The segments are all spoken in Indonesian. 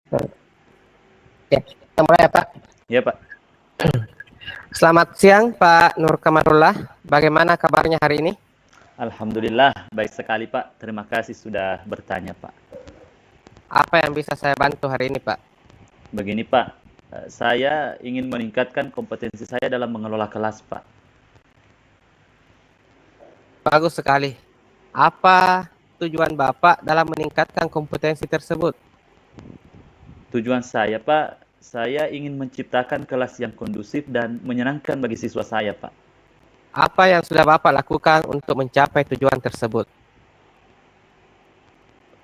Oke, kita mulai ya Pak. Ya Pak. Selamat siang Pak Nur Kamarullah. Bagaimana kabarnya hari ini? Alhamdulillah, baik sekali Pak. Terima kasih sudah bertanya Pak. Apa yang bisa saya bantu hari ini Pak? Begini Pak, saya ingin meningkatkan kompetensi saya dalam mengelola kelas Pak. Bagus sekali. Apa tujuan Bapak dalam meningkatkan kompetensi tersebut? Tujuan saya Pak, saya ingin menciptakan kelas yang kondusif dan menyenangkan bagi siswa saya Pak. Apa yang sudah Bapak lakukan untuk mencapai tujuan tersebut?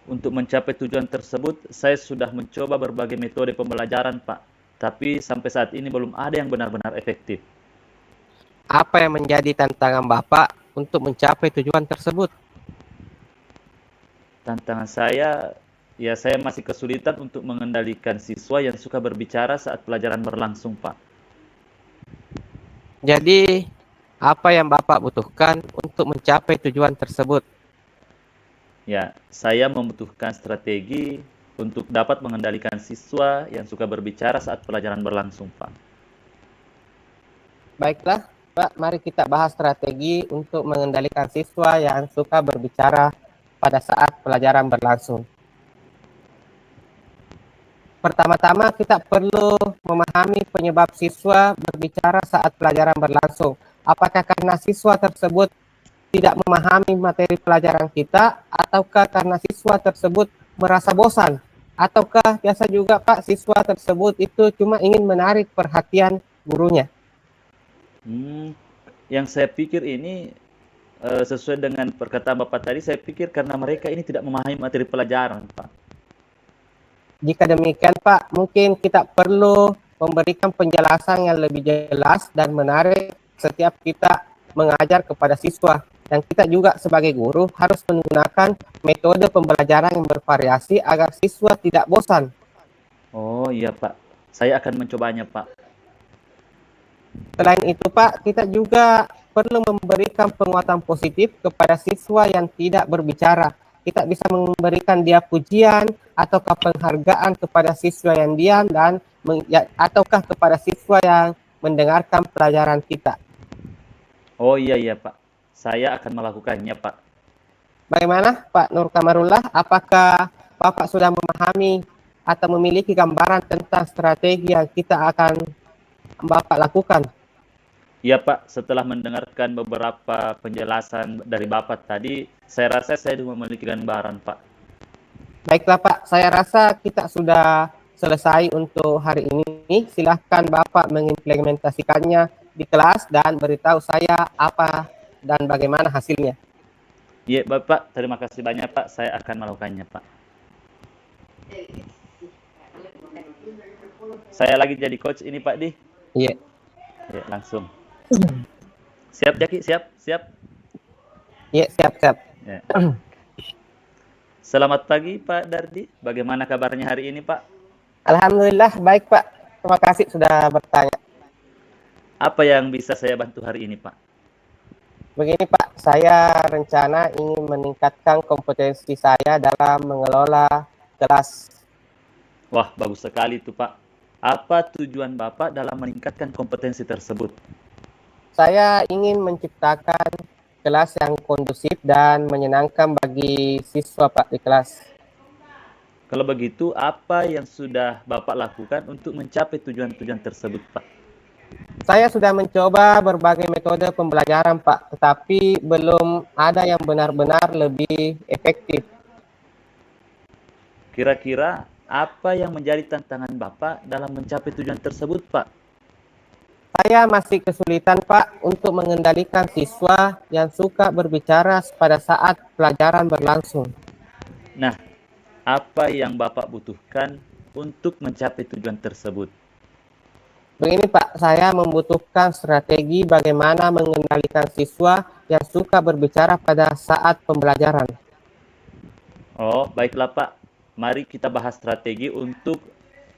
Untuk mencapai tujuan tersebut, saya sudah mencoba berbagai metode pembelajaran Pak. Tapi sampai saat ini belum ada yang benar-benar efektif. Apa yang menjadi tantangan Bapak untuk mencapai tujuan tersebut? Tantangan saya, ya saya masih kesulitan untuk mengendalikan siswa yang suka berbicara saat pelajaran berlangsung, Pak. Jadi, apa yang Bapak butuhkan untuk mencapai tujuan tersebut? Ya, saya membutuhkan strategi untuk dapat mengendalikan siswa yang suka berbicara saat pelajaran berlangsung, Pak. Baiklah, Pak, mari kita bahas strategi untuk mengendalikan siswa yang suka berbicara pada saat pelajaran berlangsung. Pertama-tama kita perlu memahami penyebab siswa berbicara saat pelajaran berlangsung. Apakah karena siswa tersebut tidak memahami materi pelajaran kita, ataukah karena siswa tersebut merasa bosan, ataukah biasa juga Pak, siswa tersebut itu cuma ingin menarik perhatian gurunya. Yang saya pikir ini sesuai dengan perkataan Bapak tadi, saya pikir karena mereka ini tidak memahami materi pelajaran, Pak. Jika demikian Pak, mungkin kita perlu memberikan penjelasan yang lebih jelas dan menarik setiap kita mengajar kepada siswa. Dan kita juga sebagai guru harus menggunakan metode pembelajaran yang bervariasi agar siswa tidak bosan. Oh iya Pak, saya akan mencobanya Pak. Selain itu Pak, kita juga perlu memberikan penguatan positif kepada siswa yang tidak berbicara. Kita bisa memberikan dia pujian ataukah penghargaan kepada siswa yang diam dan ataukah kepada siswa yang mendengarkan pelajaran kita. Oh iya Pak, saya akan melakukannya Pak. Bagaimana Pak Nur Kamarullah? Apakah Bapak sudah memahami atau memiliki gambaran tentang strategi yang kita akan Bapak lakukan? Iya Pak, setelah mendengarkan beberapa penjelasan dari Bapak tadi, saya rasa saya sudah memiliki gambaran Pak. Baiklah Pak, saya rasa kita sudah selesai untuk hari ini. Silahkan Bapak mengimplementasikannya di kelas dan beritahu saya apa dan bagaimana hasilnya. Iya Bapak, terima kasih banyak Pak, saya akan melakukannya Pak. Saya lagi jadi coach ini Pak Di. Iya. Ya, langsung. Siap Jaki, siap? Iya, siap. Ya. Selamat pagi Pak Dardi, bagaimana kabarnya hari ini Pak? Alhamdulillah baik Pak, terima kasih sudah bertanya. Apa yang bisa saya bantu hari ini Pak? Begini Pak, saya rencana ingin meningkatkan kompetensi saya dalam mengelola kelas. Wah, bagus sekali itu Pak. Apa tujuan Bapak dalam meningkatkan kompetensi tersebut? Saya ingin menciptakan kelas yang kondusif dan menyenangkan bagi siswa Pak di kelas. Kalau begitu, apa yang sudah Bapak lakukan untuk mencapai tujuan-tujuan tersebut Pak? Saya sudah mencoba berbagai metode pembelajaran Pak, tetapi belum ada yang benar-benar lebih efektif. Kira-kira apa yang menjadi tantangan Bapak dalam mencapai tujuan tersebut Pak? Saya masih kesulitan Pak untuk mengendalikan siswa yang suka berbicara pada saat pelajaran berlangsung. Nah, apa yang Bapak butuhkan untuk mencapai tujuan tersebut? Begini Pak, saya membutuhkan strategi bagaimana mengendalikan siswa yang suka berbicara pada saat pembelajaran. Oh, baiklah Pak. Mari kita bahas strategi untuk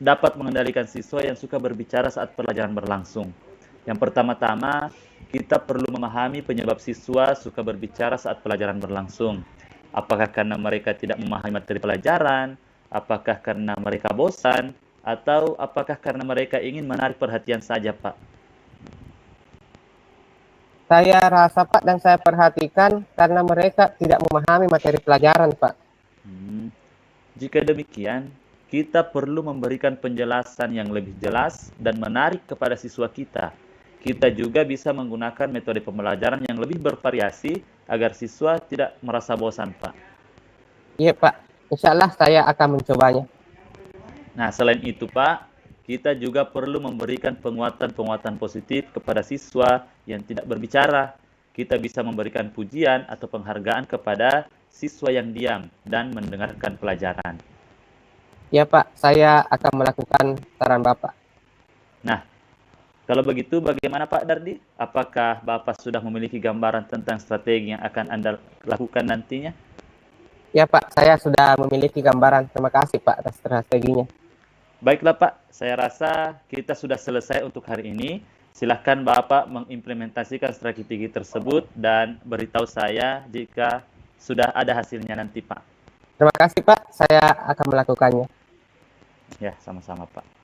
dapat mengendalikan siswa yang suka berbicara saat pelajaran berlangsung. Yang pertama-tama, kita perlu memahami penyebab siswa suka berbicara saat pelajaran berlangsung. Apakah karena mereka tidak memahami materi pelajaran, Apakah karena mereka bosan atau apakah karena mereka ingin menarik perhatian saja, Pak? Saya rasa Pak dan saya perhatikan karena mereka tidak memahami materi pelajaran Pak. Hmm, Jika demikian, kita perlu memberikan penjelasan yang lebih jelas dan menarik kepada siswa kita. Kita juga bisa menggunakan metode pembelajaran yang lebih bervariasi agar siswa tidak merasa bosan, Pak. Iya Pak, insya Allah saya akan mencobanya. Nah, selain itu, Pak, kita juga perlu memberikan penguatan-penguatan positif kepada siswa yang tidak berbicara. Kita bisa memberikan pujian atau penghargaan kepada siswa yang diam dan mendengarkan pelajaran. Iya Pak, saya akan melakukan saran Bapak. Nah, kalau begitu bagaimana Pak Dardi? Apakah Bapak sudah memiliki gambaran tentang strategi yang akan Anda lakukan nantinya? Ya Pak, saya sudah memiliki gambaran. Terima kasih Pak atas strateginya. Baiklah Pak, saya rasa kita sudah selesai untuk hari ini. Silahkan Bapak mengimplementasikan strategi tersebut dan beritahu saya jika sudah ada hasilnya nanti Pak. Terima kasih Pak, saya akan melakukannya. Ya, sama-sama Pak.